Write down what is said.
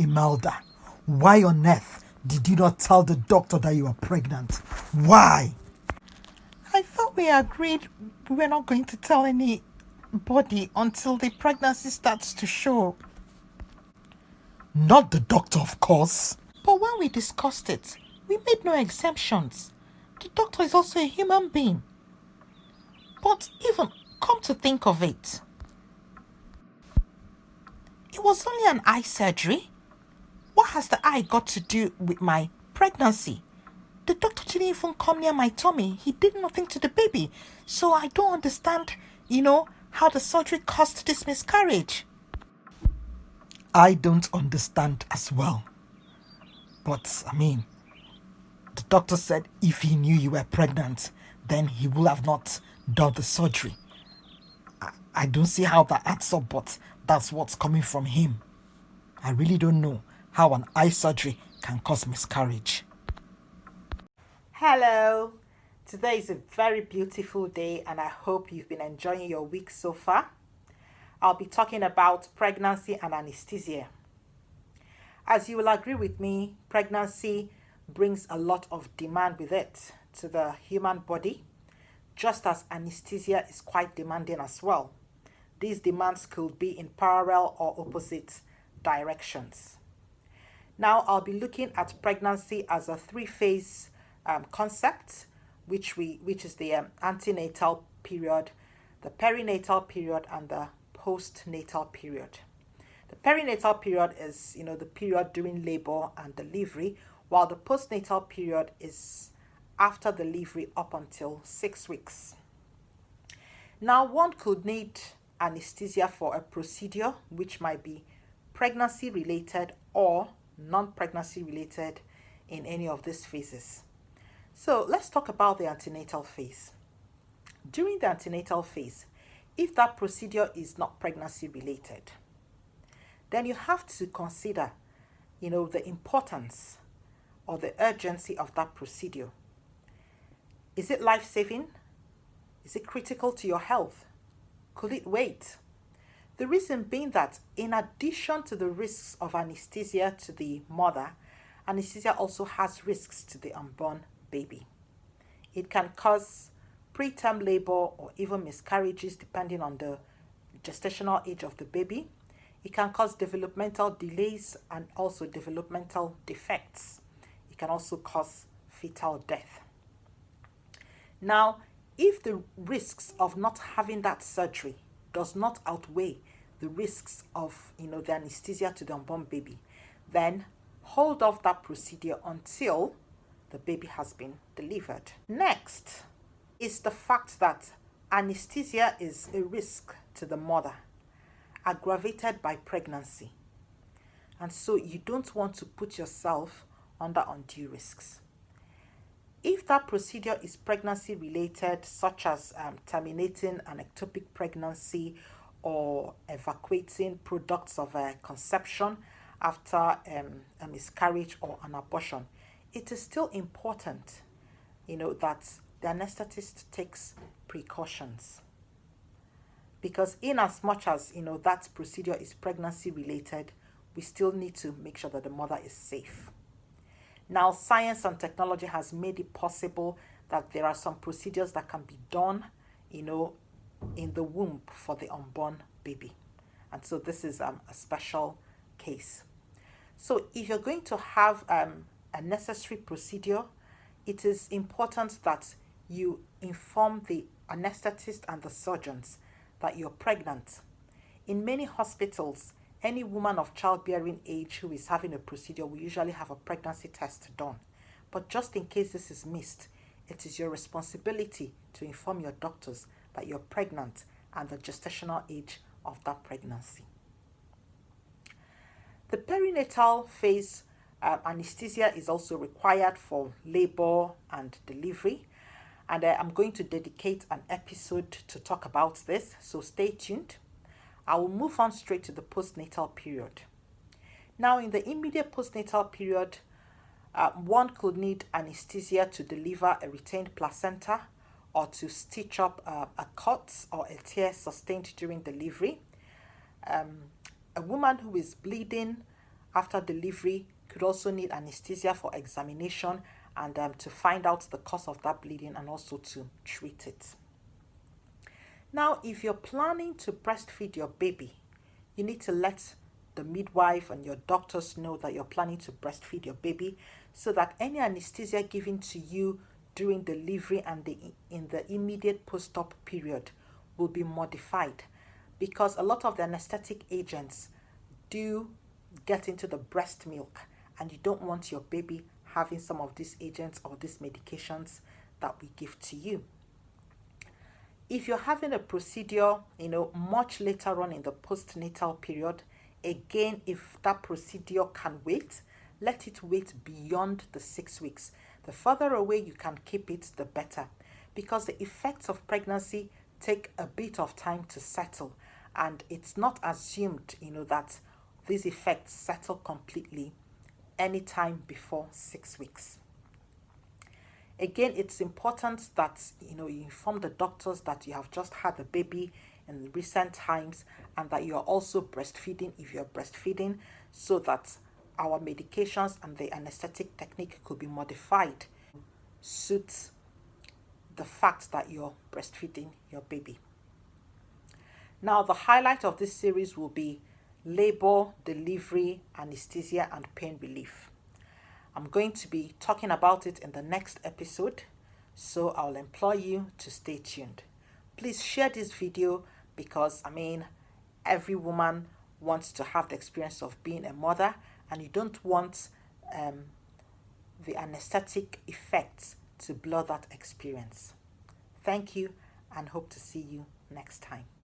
Imelda, why on earth did you not tell the doctor that you were pregnant? Why? I thought we agreed we were not going to tell anybody until the pregnancy starts to show. Not the doctor, of course. But when we discussed it, we made no exemptions. The doctor is also a human being. But even come to think of it, it was only an eye surgery. What has the eye got to do with my pregnancy? The doctor didn't even come near my tummy. He did nothing to the baby. So I don't understand, how the surgery caused this miscarriage. I don't understand as well. But, the doctor said if he knew you were pregnant, then he would have not done the surgery. I don't see how that adds up, but that's what's coming from him. I really don't know how an eye surgery can cause miscarriage. Hello. Today is a very beautiful day, and I hope you've been enjoying your week so far. I'll be talking about pregnancy and anesthesia. As you will agree with me, pregnancy brings a lot of demand with it to the human body, just as anesthesia is quite demanding as well. These demands could be in parallel or opposite directions. Now, I'll be looking at pregnancy as a three-phase concept, which is the antenatal period, the perinatal period, and the postnatal period. The perinatal period is, the period during labor and delivery, while the postnatal period is after delivery up until 6 weeks. Now, one could need anesthesia for a procedure which might be pregnancy related or non-pregnancy related in any of these phases. So let's talk about the antenatal phase. During the antenatal phase, if that procedure is not pregnancy related, then you have to consider, the importance or the urgency of that procedure. Is it life-saving? Is it critical to your health? Could it wait? The reason being that in addition to the risks of anesthesia to the mother, anesthesia also has risks to the unborn baby. It can cause preterm labor or even miscarriages depending on the gestational age of the baby. It can cause developmental delays and also developmental defects. It can also cause fetal death. Now, if the risks of not having that surgery does not outweigh the risks of, the anesthesia to the unborn baby, then hold off that procedure until the baby has been delivered. Next is the fact that anesthesia is a risk to the mother, aggravated by pregnancy. And so you don't want to put yourself under undue risks. If that procedure is pregnancy related, such as terminating an ectopic pregnancy or evacuating products of conception after a miscarriage or an abortion, it is still important, that the anesthetist takes precautions. Because in as much as, that procedure is pregnancy related, we still need to make sure that the mother is safe. Now, science and technology has made it possible that there are some procedures that can be done, in the womb for the unborn baby. And so this is a special case. So if you're going to have a necessary procedure, it is important that you inform the anesthetist and the surgeons that you're pregnant. In many hospitals, any woman of childbearing age who is having a procedure will usually have a pregnancy test done. But just in case this is missed, it is your responsibility to inform your doctors that you're pregnant and the gestational age of that pregnancy. The perinatal phase anesthesia is also required for labor and delivery. And I'm going to dedicate an episode to talk about this, so stay tuned. I will move on straight to the postnatal period. Now, in the immediate postnatal period, one could need anesthesia to deliver a retained placenta or to stitch up a cut or a tear sustained during delivery. A woman who is bleeding after delivery could also need anesthesia for examination and to find out the cause of that bleeding and also to treat it. Now, if you're planning to breastfeed your baby, you need to let the midwife and your doctors know that you're planning to breastfeed your baby, so that any anesthesia given to you during delivery and in the immediate post-op period will be modified, because a lot of the anesthetic agents do get into the breast milk, and you don't want your baby having some of these agents or these medications that we give to you. If you're having a procedure, much later on in the postnatal period, again, if that procedure can wait, let it wait beyond the 6 weeks. The further away you can keep it, the better, because the effects of pregnancy take a bit of time to settle, and it's not assumed, that these effects settle completely anytime before 6 weeks. Again, it's important that you inform the doctors that you have just had a baby in recent times, and that you're also breastfeeding if you're breastfeeding, so that our medications and the anesthetic technique could be modified to suit the fact that you're breastfeeding your baby. Now, the highlight of this series will be labor, delivery, anesthesia, and pain relief. I'm going to be talking about it in the next episode, so I'll implore you to stay tuned. Please share this video, because every woman wants to have the experience of being a mother, and you don't want the anesthetic effects to blur that experience. Thank you, and hope to see you next time.